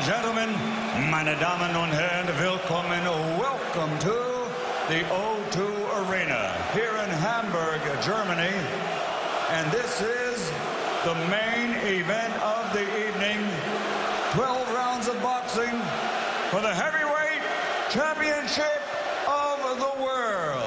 gentlemen, meine Damen und Herren, willkommen, welcome to the O2 Arena here in Hamburg, Germany. And this is the main event of the evening. 12 rounds of boxing for the heavyweight championship of the world.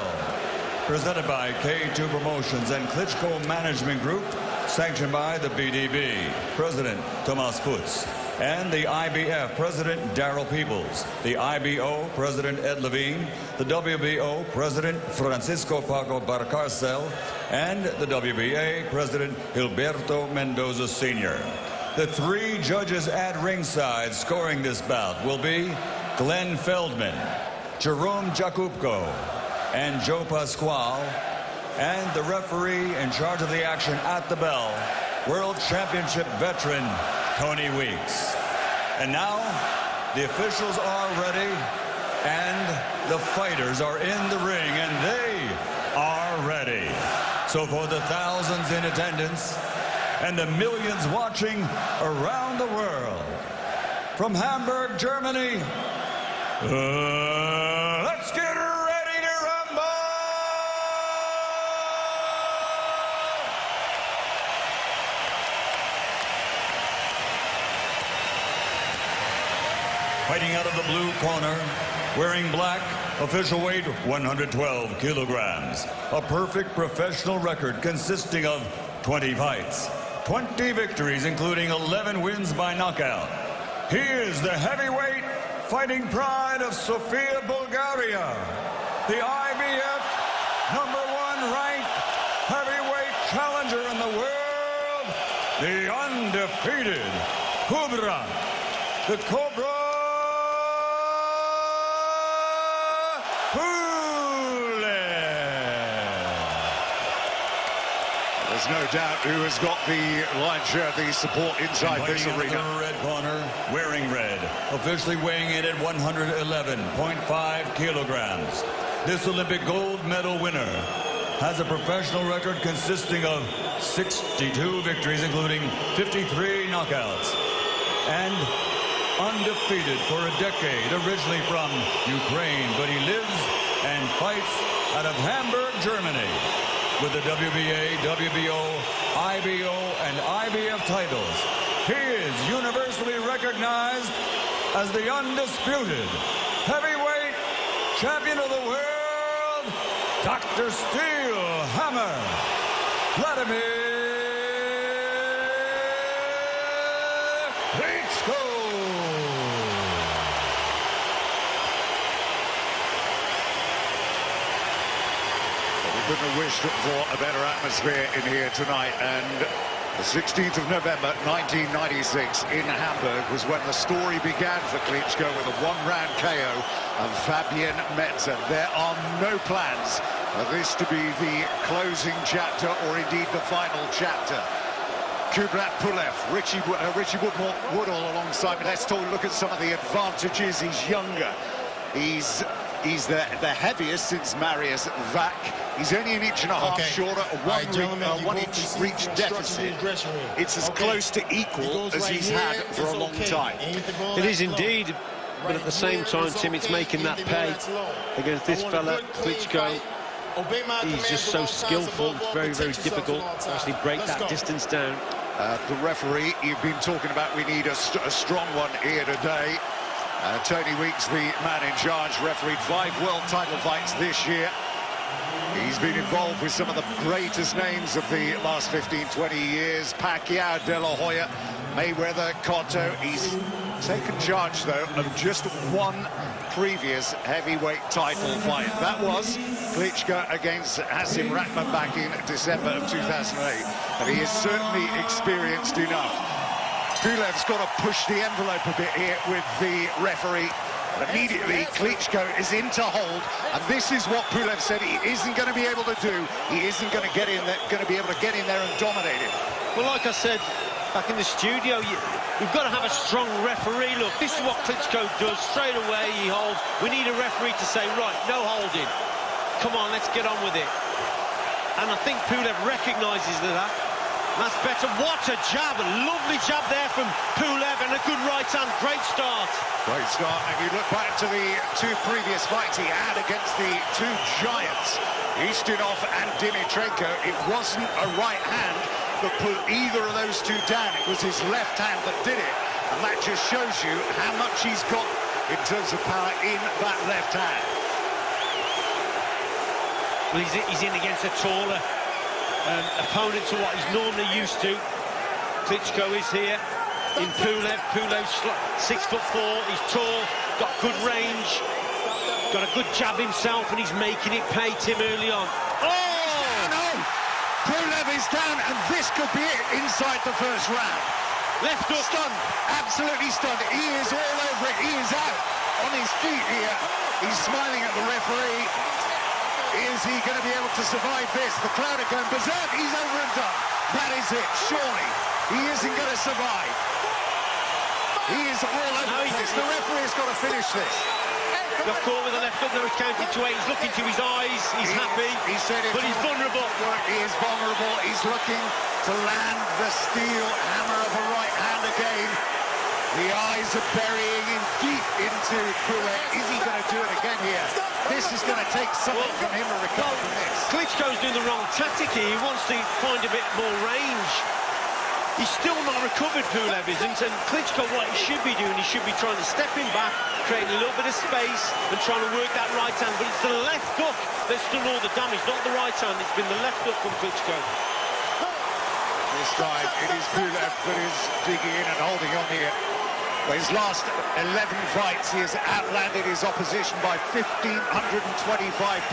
Presented by K2 Promotions and Klitschko Management Group, sanctioned by the BDB, President Thomas Putz, and the IBF President Daryl Peebles, the IBO President Ed Levine, the WBO President Francisco Paco Barcarcel, and the WBA President Gilberto Mendoza Sr. The three judges at ringside scoring this bout will be Glenn Feldman, Jerome Jakubco, and Joe Pasquale, and the referee in charge of the action at the bell, World Championship veteran Tony Weeks. And now, the officials are ready, and the fighters are in the ring, and they are ready. So for the thousands in attendance and the millions watching around the world, from Hamburg, Germany, let's get ready to rumble! Fighting out of the blue corner, wearing black, official weight 112 kilograms. A perfect professional record consisting of 20 fights, 20 victories, including 11 wins by knockout. He is the heavyweight fighting pride of Sofia, Bulgaria. The IBF #1 ranked heavyweight challenger in the world. The undefeated Kubrat, the Cobra Pulev. There's no doubt who has got the lion's share of the support inside this arena. In the red corner, wearing red, officially weighing in at 111.5 kilograms. This Olympic gold medal winner has a professional record consisting of 62 victories, including 53 knockouts, and undefeated for a decade, originally from Ukraine, but he lives and fights out of Hamburg, Germany, with the WBA, WBO, IBO, and IBF titles. He is universally recognized as the undisputed heavyweight champion of the world, Dr. Steel Hammer, Wladimir Klitschko. Couldn't have wished for a better atmosphere in here tonight, and the 16th of November 1996 in Hamburg was when the story began for Klitschko with a one-round KO of Fabian Metzer. There are no plans for this to be the closing chapter or indeed the final chapter. Kubrat Pulev, Richie Woodall alongside me. Let's look at some of the advantages. He's younger. He's the heaviest since Marius Vac. He's only an inch and a half shorter, a one-inch reach deficit. It's as close to equal as he's had for a long time. It is indeed, but at the same time, Tim, it's making that pay against this fella, Klitschko. He's just so skillful. It's very, very difficult to actually break that distance down. The referee, you've been talking about we need a strong one here today. Tony Weeks, the man in charge, refereed 5 world title fights this year. He's been involved with some of the greatest names of the last 15-20 years. Pacquiao, De La Hoya, Mayweather, Cotto. He's taken charge, though, of just one previous heavyweight title fight. That was Klitschko against Hasim Rahman back in December of 2008. And he is certainly experienced enough. Pulev's got to push the envelope a bit here with the referee. But immediately, Klitschko is in to hold, and this is what Pulev said he isn't going to be able to do. He isn't going to get in there, going to be able to get in there and dominate him. Well, like I said back in the studio, you've got to have a strong referee. Look, this is what Klitschko does. Straight away, he holds. We need a referee to say, right, no holding. Come on, let's get on with it. And I think Pulev recognises that. That's better. What a jab. A lovely jab there from Pulev, and a good right hand. Great start. Great start. And you look back to the two previous fights he had against the two giants, Ustinov and Dimitrenko. It wasn't a right hand that put either of those two down. It was his left hand that did it. And that just shows you how much he's got in terms of power in that left hand. Well, he's in against a taller opponent to what he's normally used to. Klitschko is here in Pulev. Pulev's 6'4", he's tall, got good range, got a good jab himself, and he's making it pay Tim early on. Oh! Pulev is down, and this could be it inside the first round. Left hook. Stunned, absolutely stunned. He is all over it. He is out on his feet here. He's smiling at the referee. Is he going to be able to survive this? The crowd are going berserk. He's over and done. That is it, surely. He isn't going to survive. He is all over this. The referee's got to finish this. Got caught with the left hook, now he's counting to 8. He's looking to his eyes, he's happy, he said but he's vulnerable. He is vulnerable. He's looking to land the steel hammer of a right hand again. The eyes are burying him deep into Pulev. Is he going to do it again here? This is going to take something from him to recover from this. Klitschko's doing the wrong tactic here. He wants to find a bit more range. He's still not recovered, Pulev isn't, and Klitschko, what he should be doing, he should be trying to step him back, creating a little bit of space and trying to work that right hand, but it's the left hook that's done all the damage, not the right hand. It's been the left hook from Klitschko. This time it is Pulev that is digging in and holding on here. Well, his last 11 fights, he has outlanded his opposition by 1,525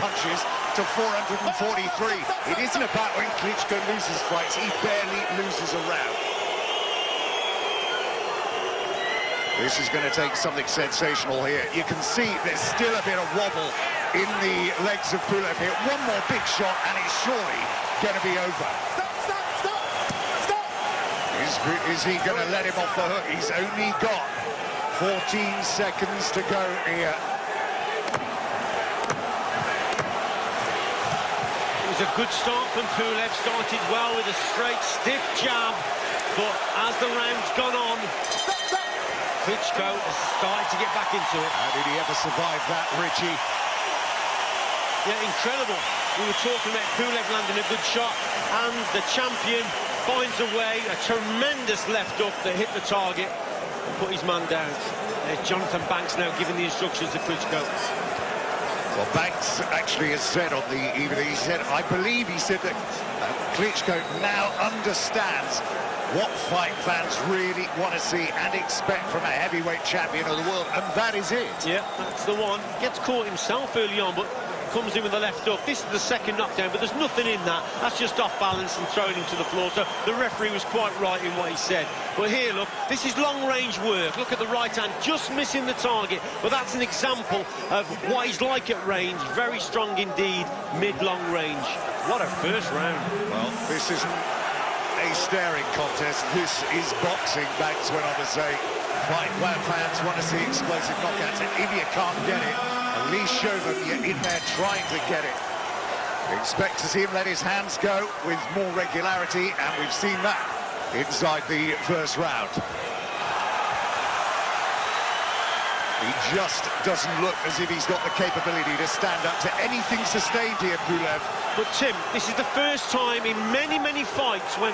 punches to 443. It isn't about when Klitschko loses fights, he barely loses a round. This is going to take something sensational here. You can see there's still a bit of wobble in the legs of Pulev here. One more big shot and it's surely going to be over. Is he going to let him off the hook? He's only got 14 seconds to go here. It was a good start from Pulev, started well with a straight, stiff jab, but as the round's gone on, Klitschko has started to get back into it. How did he ever survive that, Richie? Yeah, incredible. We were talking about Pulev landing a good shot, and the champion finds a way, a tremendous left hook that hit the target and put his man down. There's Jonathan Banks now giving the instructions to Klitschko. Well, Banks actually has said on the evening, he said, I believe he said that Klitschko now understands what fight fans really want to see and expect from a heavyweight champion of the world, and that is it. Yeah, that's the one. Gets caught himself early on, but comes in with the left hook. This is the second knockdown, but there's nothing in that. That's just off balance and throwing him to the floor. So the referee was quite right in what he said. But here, look, this is long-range work. Look at the right hand, just missing the target. But that's an example of what he's like at range. Very strong indeed, mid-long range. What a first round. Well, this isn't a staring contest. This is boxing, Banks went on to say. Fight fans want to see explosive knockouts, and if you can't get it, at least show them you're in there trying to get it. Expect to see him let his hands go with more regularity, and we've seen that inside the first round. He just doesn't look as if he's got the capability to stand up to anything sustained here, Pulev. But Tim, this is the first time in many, many fights when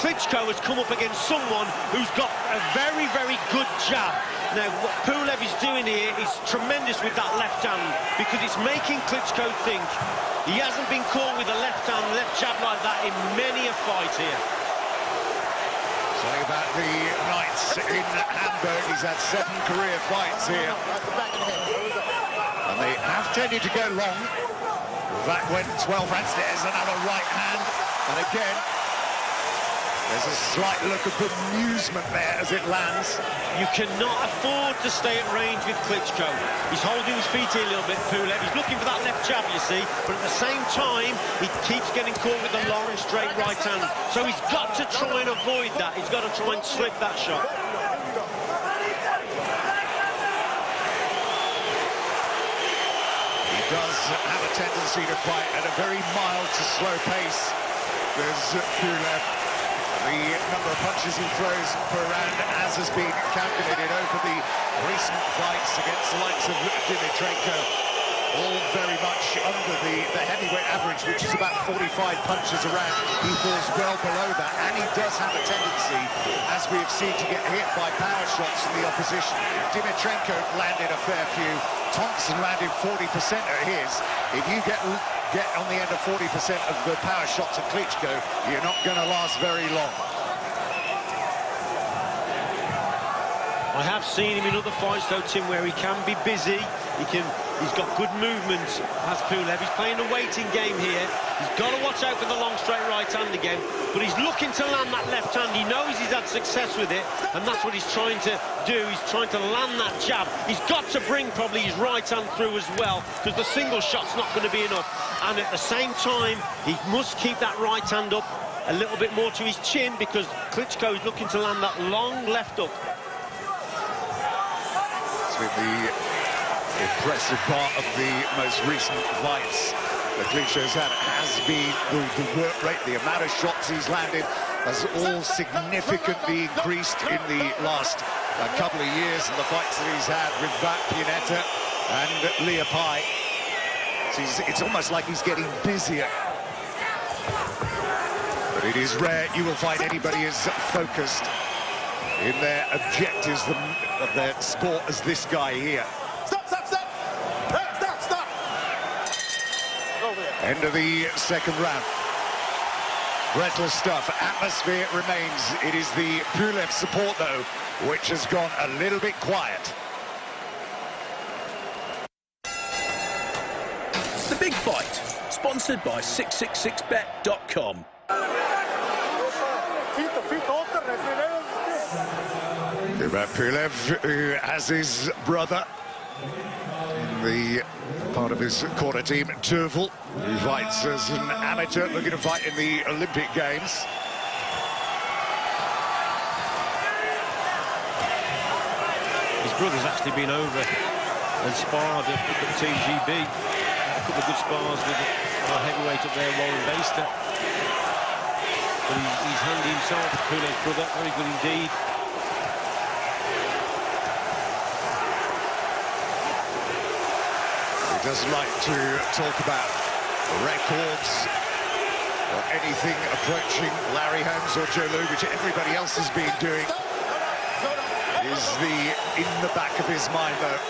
Klitschko has come up against someone who's got a very, very good jab. Now, what Pulev is doing here is tremendous with that left hand, because it's making Klitschko think. He hasn't been caught with a left hand, left jab like that in many a fight here. Saying about the nights in Hamburg, he's had 7 career fights here. And they have tended to go long. That went 12 rounds. There's another right hand. And again, there's a slight look of bemusement there as it lands. You cannot afford to stay at range with Klitschko. He's holding his feet here a little bit, Pulev. He's looking for that left jab, you see, but at the same time, he keeps getting caught with the long, straight right hand. So he's got to try and avoid that. He's got to try and slip that shot. He does have a tendency to fight at a very mild to slow pace. There's Pulev. The number of punches he throws per round, as has been calculated over the recent fights against the likes of Dimitrenko, all very much under the heavyweight average, which is about 45 punches a round. He falls well below that, and he does have a tendency, as we have seen, to get hit by power shots from the opposition. Dimitrenko landed a fair few. Thompson landed 40% of his. If you get on the end of 40% of the power shots of Klitschko, you're not going to last very long. I have seen him in other fights, though, Tim, where he can be busy. He's got good movement, has Pulev. He's playing a waiting game here. He's got to watch out for the long, straight right hand again. But he's looking to land that left hand. He knows he's had success with it, and that's what he's trying to do. He's trying to land that jab. He's got to bring probably his right hand through as well, because the single shot's not going to be enough. And at the same time, he must keep that right hand up a little bit more to his chin, because Klitschko is looking to land that long left up. With the impressive part of the most recent fights that Klitschko's had has been the work rate. The amount of shots he's landed has all significantly increased in the last couple of years, and the fights that he's had with Pinetta and Leopai. So it's almost like he's getting busier. But it is rare you will find anybody as focused in their objectives of their sport as this guy here. Stop! End of the second round. Breathless stuff. Atmosphere remains. It is the Pulev support, though, which has gone a little bit quiet. The Big Fight, sponsored by 666bet.com. Kubrat Pulev, who has his brother, the part of his quarter team, Turvel, who fights as an amateur, looking to fight in the Olympic Games. His brother's actually been over and sparred at Team GB. A couple of good spars with our heavyweight up there, Warren Baster. But he's handy himself, Pulev's brother, very good indeed. He doesn't like to talk about records or anything approaching Larry Holmes or Joe Louis, which everybody else has been doing. Is in the back of his mind, though,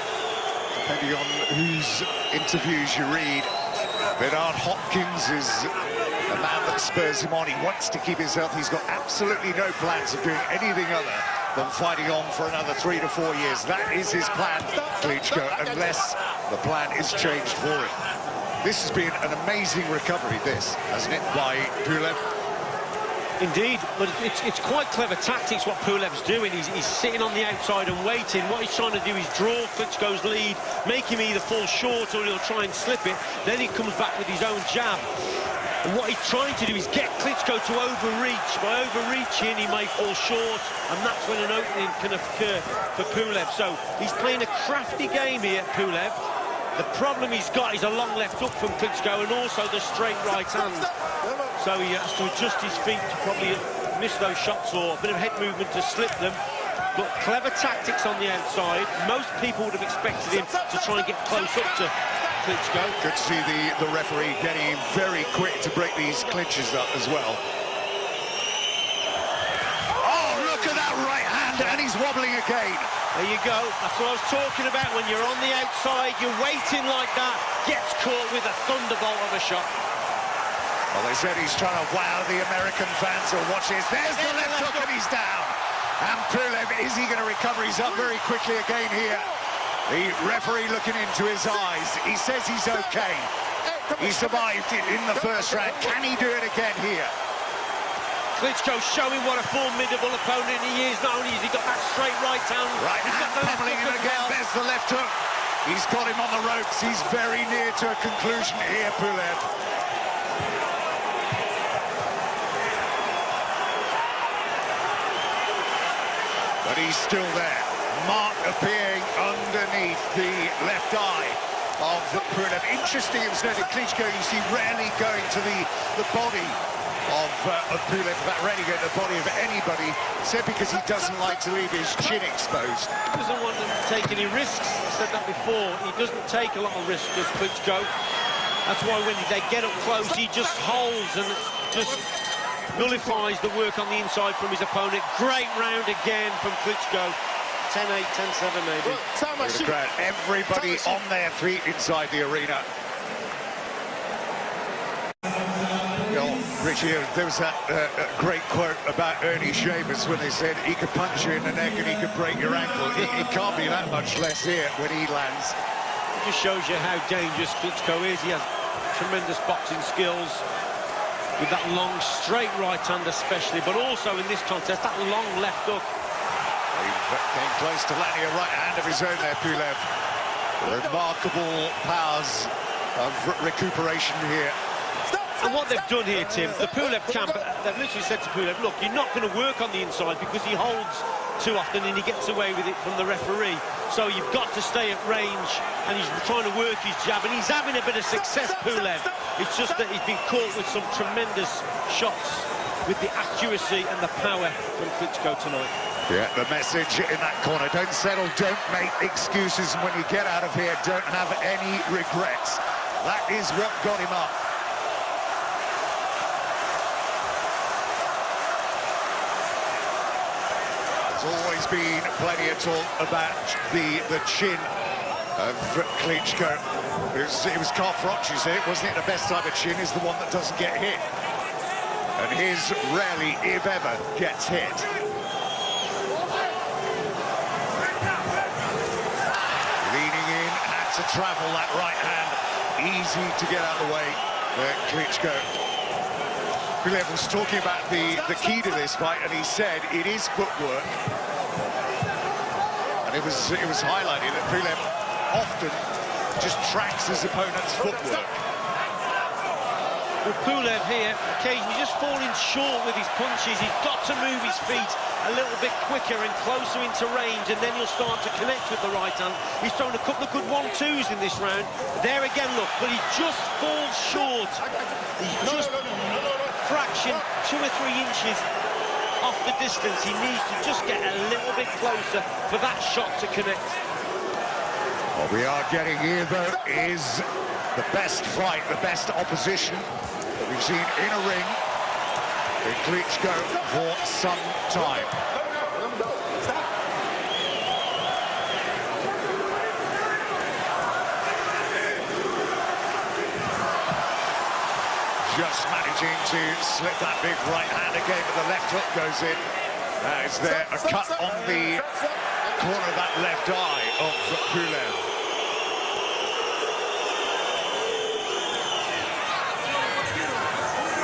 depending on whose interviews you read. Bernard Hopkins is a man that spurs him on. He wants to keep his health. He's got absolutely no plans of doing anything other than fighting on for another 3 to 4 years. That is his plan, Klitschko, unless the plan is changed for him. This has been an amazing recovery, this, hasn't it, by Pulev? Indeed, but it's quite clever tactics what Pulev's doing. He's sitting on the outside and waiting. What he's trying to do is draw Klitschko's lead, make him either fall short or he'll try and slip it. Then he comes back with his own jab. And what he's trying to do is get Klitschko to overreach. By overreaching, he may fall short, and that's when an opening can occur for Pulev. So he's playing a crafty game here, Pulev. The problem he's got is a long left hook from Klitschko and also the straight right hand. So he has to adjust his feet to probably miss those shots or a bit of head movement to slip them. But clever tactics on the outside. Most people would have expected him to try and get close up to Klitschko. Good to see the referee getting very quick to break these clinches up as well. Oh, look at that right hand, and he's wobbling again. There you go. That's what I was talking about. When you're on the outside, you're waiting like that, gets caught with a thunderbolt of a shot. Well, they said he's trying to wow the American fans who watch this. There's the left hook, and he's down. And Pulev, is he going to recover? He's up very quickly again here. The referee looking into his eyes. He says he's okay. He survived it in the first round. Can he do it again here? Klitschko showing what a formidable opponent he is. Not only has he got that straight right hand, right he's hand got the left pummeling him hook as again. well. There's the left hook. He's got him on the ropes. He's very near to a conclusion here, Pulev. But he's still there. Mark appearing underneath the left eye of Pulev. Interesting, it was noted, Klitschko, you see, rarely going to the body of Pulev about renting at the body of anybody, said because he doesn't like to leave his chin exposed. He doesn't want them to take any risks. I said that before. He doesn't take a lot of risks, does Klitschko. That's why when they get up close, he just holds and just nullifies the work on the inside from his opponent. Great round again from Klitschko. 10-8, 10-7 maybe. The crowd, everybody on their feet inside the arena. Richie, there was that great quote about Ernie Shavers when they said he could punch you in the neck and he could break your ankle. It can't be that much less here when he lands. It just shows you how dangerous Klitschko is. He has tremendous boxing skills with that long, straight right hand especially, but also in this contest, that long left hook. He came close to landing a right hand of his own there, Pulev. Remarkable powers of recuperation here. And what they've done here, Tim, the Pulev camp, they've literally said to Pulev, look, you're not going to work on the inside because he holds too often and he gets away with it from the referee. So you've got to stay at range, and he's trying to work his jab, and he's having a bit of success, Pulev. It's just that he's been caught with some tremendous shots with the accuracy and the power from Klitschko tonight. Yeah, the message in that corner, don't settle, don't make excuses, and when you get out of here, don't have any regrets. That is what got him up. There's always been plenty of talk about the chin of Klitschko. It was Carfroch, you say, wasn't it? The best type of chin is the one that doesn't get hit. And his rarely, if ever, gets hit. Leaning in, had to travel that right hand. Easy to get out of the way, Klitschko. Pulev was talking about the key to this fight, and he said it is footwork. And it was highlighted that Pulev often just tracks his opponent's footwork. With Pulev here, occasionally just falling short with his punches. He's got to move his feet a little bit quicker and closer into range, and then he'll start to connect with the right hand. He's thrown a couple of good 1-2s in this round. There again, look, but he just falls short. He's just fraction 2 or 3 inches off the distance. He needs to just get a little bit closer for that shot to connect. What we are getting here, though, is the best fight, the best opposition that we've seen in a ring in Klitschko for some time. Just managing to slip that big right hand again, but the left hook goes in. Is there a cut on the corner of that left eye of Pulev?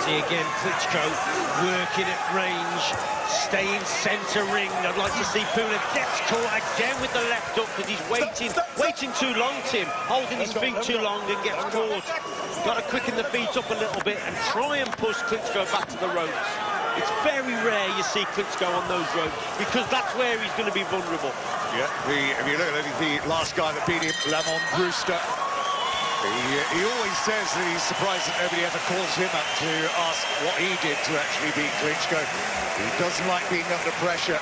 See again, Klitschko working at range, staying centre ring. I'd like to see Pulev gets caught again with the left hook because he's waiting too long, Tim, holding his feet too long and gets caught. Got to quicken the feet up a little bit and try and push Klitschko back to the ropes. It's very rare you see Klitschko on those ropes because that's where he's going to be vulnerable. Yeah, if you look at the last guy that beat him, Lamont Brewster, he always says that he's surprised that nobody ever calls him up to ask what he did to actually beat Klitschko. He doesn't like being under pressure.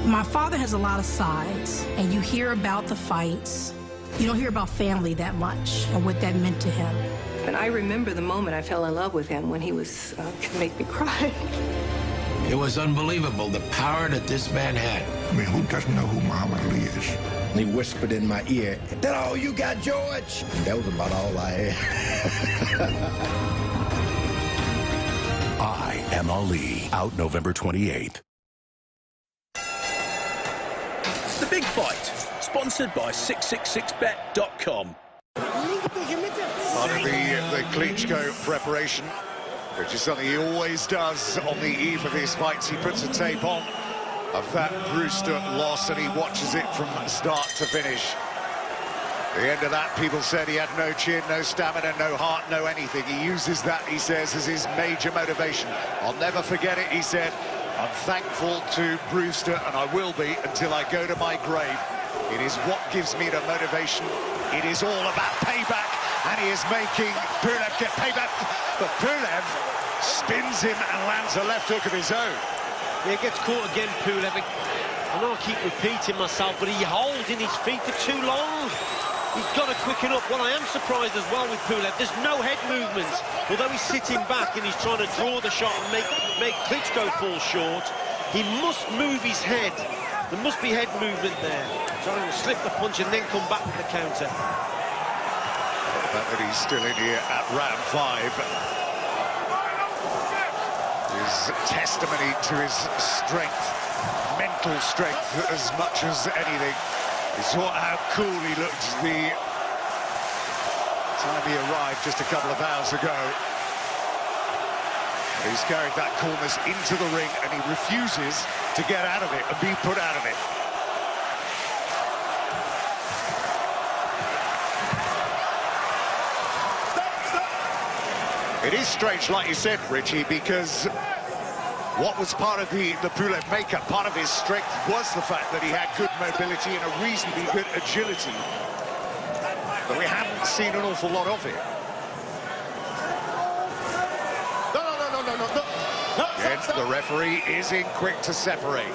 My father has a lot of sides, and you hear about the fights. You don't hear about family that much and what that meant to him. And I remember the moment I fell in love with him when he was, could make me cry. It was unbelievable, the power that this man had. I mean, who doesn't know who Muhammad Ali is? He whispered in my ear, "Is that all you got, George?" And that was about all I had. I Am Ali, out November 28th. The Big Fight, sponsored by 666bet.com. Part of the Klitschko preparation, which is something he always does on the eve of his fights. He puts a tape on of that Brewster loss and he watches it from start to finish. At the end of that, people said he had no chin, no stamina, no heart, no anything. He uses that, he says, as his major motivation. I'll never forget it, he said. I'm thankful to Brewster, and I will be until I go to my grave. It is what gives me the motivation. It is all about payback. and he is making Pulev get payback. But Pulev spins him and lands a left hook of his own. He gets caught again, Pulev. I know I keep repeating myself, but he holds in his feet for too long. He's got to quicken up. Well, I am surprised as well with Pulev. There's no head movement. Although he's sitting back and he's trying to draw the shot and make Klitschko fall short, he must move his head. There must be head movement there. Trying to slip the punch and then come back with the counter. The fact that he's still in here at round 5 is testimony to his strength, mental strength, as much as anything. You saw how cool he looked the time he arrived just a couple of hours ago. He's carried that coolness into the ring and he refuses to get out of it and be put out of it. It is strange, like you said, Richie, because what was part of the Pulev makeup, part of his strength, was the fact that he had good mobility and a reasonably good agility. But we haven't seen an awful lot of it. Again, the referee is in quick to separate.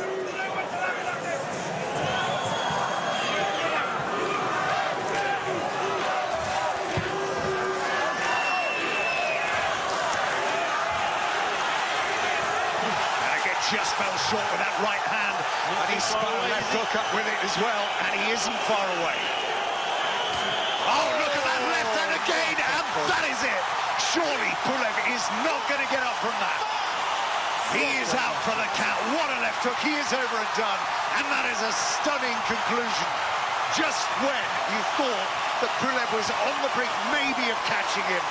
Just fell short with that right hand, and he spun a left hook up with it as well, and he isn't far away. Oh, look at that left hand again, and that is it. Surely Pulev is not going to get up from that. He is out for the count. What a left hook. He is over and done, and that is a stunning conclusion. Just when you thought that Pulev was on the brink maybe of catching him,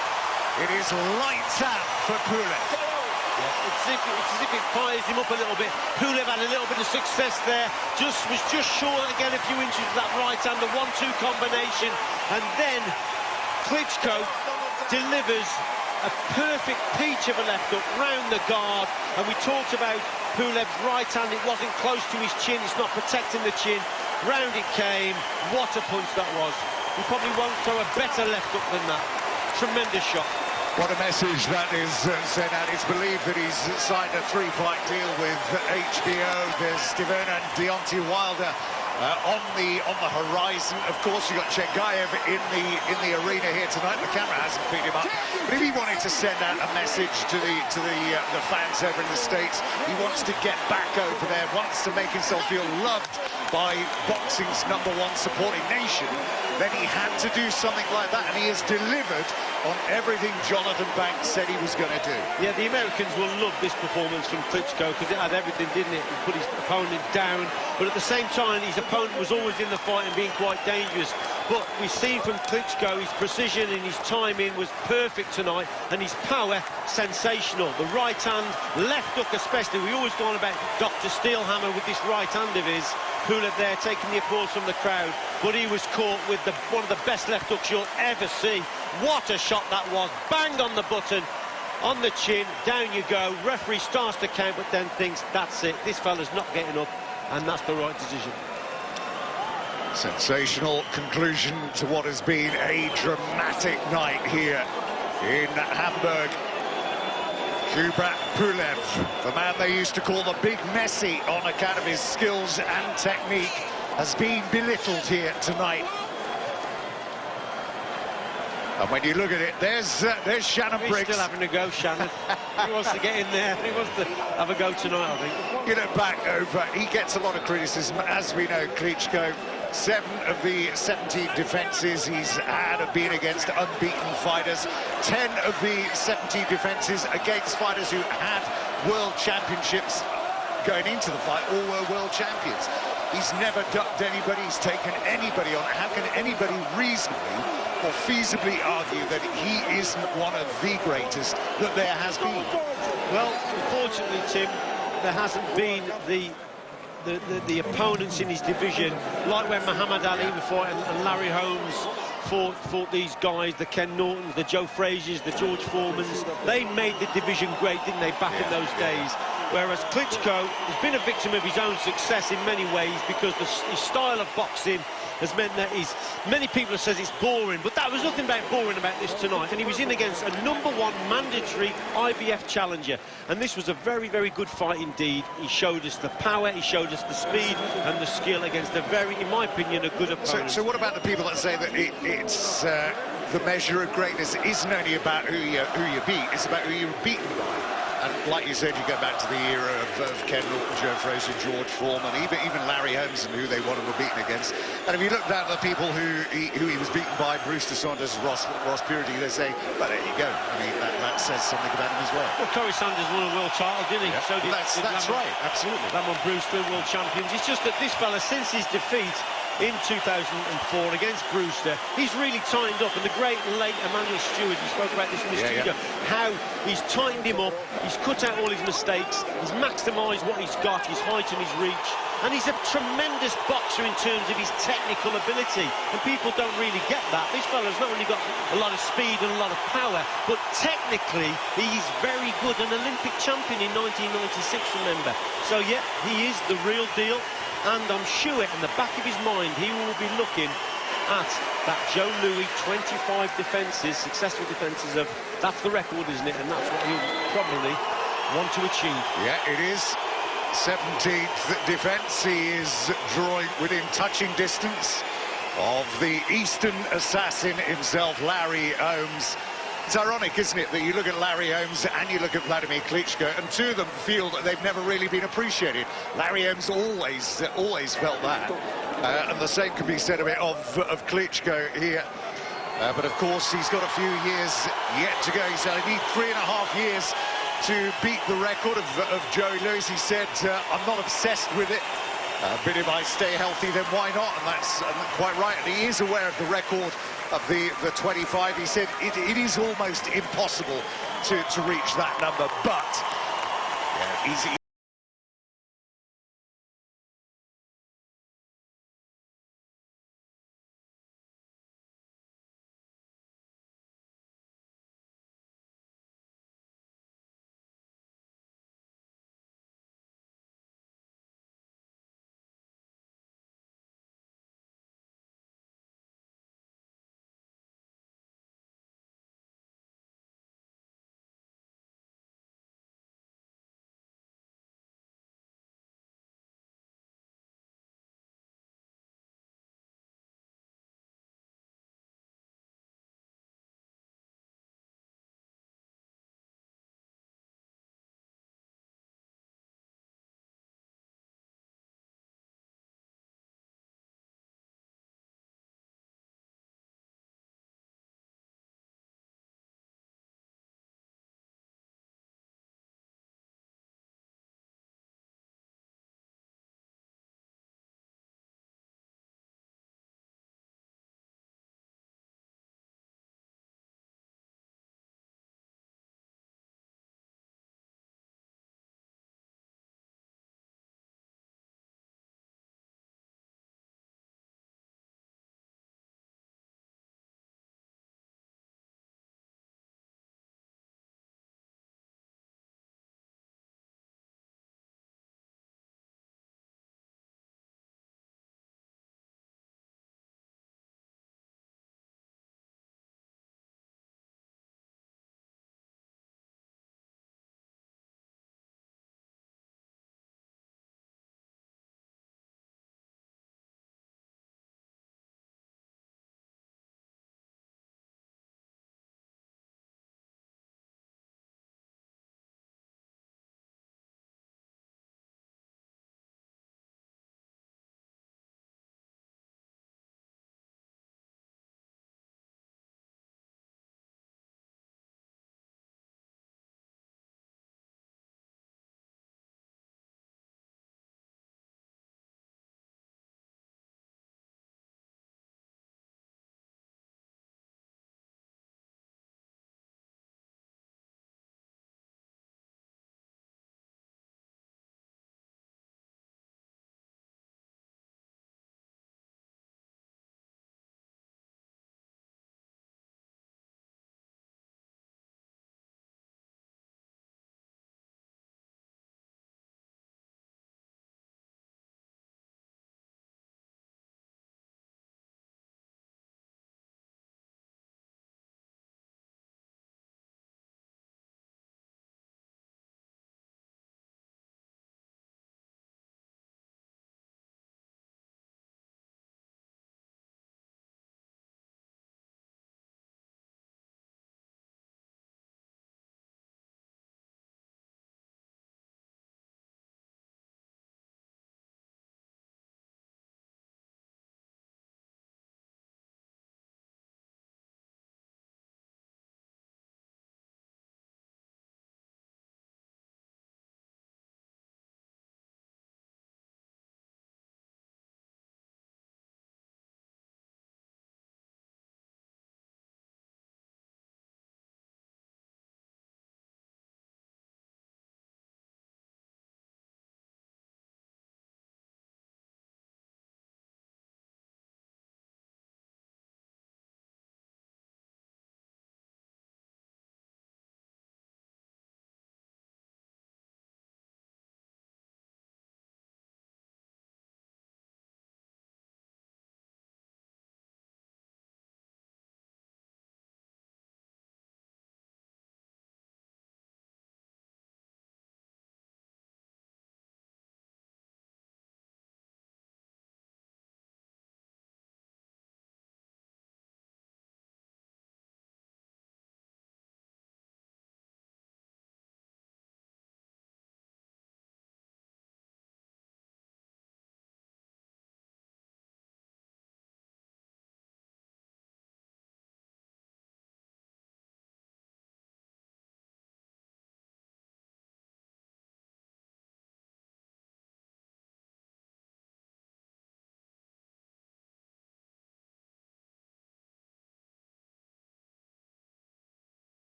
it is lights out for Pulev. It's as if it fires him up a little bit. Pulev had a little bit of success there. Was just short again a few inches of that right hand, the 1-2 combination. And then Klitschko delivers a perfect peach of a left hook round the guard. And we talked about Pulev's right hand. It wasn't close to his chin. It's not protecting the chin. Round it came. What a punch that was. He probably won't throw a better left hook than that. Tremendous shot. What a message that is sent out. It's believed that he's signed a 3-fight deal with HBO. There's Steven and Deontay Wilder on the horizon. Of course, you got Chengaev in the arena here tonight. The camera hasn't picked him up. But if he wanted to send out a message to the fans over in the States, he wants to get back over there, wants to make himself feel loved by boxing's #1 supporting nation, then he had to do something like that, and he has delivered on everything Jonathan Banks said he was going to do. Yeah, the Americans will love this performance from Klitschko because it had everything, didn't it? He put his opponent down, but at the same time, his opponent was always in the fight and being quite dangerous. But we've seen from Klitschko, his precision and his timing was perfect tonight, and his power, sensational. The right hand, left hook especially. We always go on about Dr. Steelhammer with this right hand of his. Pulev there taking the applause from the crowd, but he was caught with one of the best left hooks you'll ever see. What a shot that was. Bang on the button, on the chin, down you go. Referee starts to count, but then thinks, that's it, this fella's not getting up, and that's the right decision. Sensational conclusion to what has been a dramatic night here in Hamburg. Kubrat Pulev, the man they used to call the Big Messi on account of his skills and technique, has been belittled here tonight. And when you look at it, there's Shannon Briggs. He's still having a go, Shannon. He wants to get in there. He wants to have a go tonight, I think. You know, back over. He gets a lot of criticism, as we know, Klitschko. 7 of the 17 defences he's had have been against unbeaten fighters. 10 of the 17 defences against fighters who had world championships going into the fight, all were world champions. He's never ducked anybody, he's taken anybody on. How can anybody reasonably or feasibly argue that he isn't one of the greatest that there has been? Well, unfortunately, Tim, there hasn't been the opponents in his division, like when Muhammad Ali would fight and Larry Holmes fought these guys, the Ken Nortons, the Joe Frazier's, the George Foremans. They made the division great, didn't they, back in those days? Whereas Klitschko has been a victim of his own success in many ways because his style of boxing has meant that many people have said it's boring, but that was nothing boring about this tonight. And he was in against a #1 mandatory IBF challenger. And this was a very, very good fight indeed. He showed us the power, he showed us the speed and the skill against a very, in my opinion, a good opponent. So what about the people that say that it's the measure of greatness isn't only about who you beat, it's about who you're beaten by? And like you said, you go back to the era of Ken Norton, Joe Frazier, George Foreman, even Larry Holmes, and who they wanted to be beaten against. And if you look down at the people who he was beaten by, Brewster Saunders, Ross Purity, they say, well, there you go. I mean, that says something about him as well. Well, Corey Sanders won a world title, didn't he? Yeah. So that's right, absolutely. Lamont Brewster, world champions. It's just that this fella, since his defeat in 2004 against Brewster, he's really tightened up. And the great late Emmanuel Stewart, we spoke about this in the studio, how he's tightened him up, he's cut out all his mistakes, he's maximised what he's got, his height and his reach, and he's a tremendous boxer in terms of his technical ability, and people don't really get that. This fella's not only got a lot of speed and a lot of power, but technically he's very good, an Olympic champion in 1996, remember. So yeah, he is the real deal. And I'm sure in the back of his mind he will be looking at that Joe Louis 25 defences, successful defences of, that's the record, isn't it? And that's what he'll probably want to achieve. Yeah, it is. 17th defence. He is drawing within touching distance of the Eastern assassin himself, Larry Holmes. It's ironic, isn't it, that you look at Larry Holmes and you look at Wladimir Klitschko, and two of them feel that they've never really been appreciated. Larry Holmes always felt that. And the same can be said of Klitschko here. But of course, he's got a few years yet to go. He said, I need 3.5 years to beat the record of Joe Louis. He said, I'm not obsessed with it. But if I stay healthy, then why not? And that's quite right. And he is aware of the record of the 25. He said it is almost impossible to reach that number. But yeah,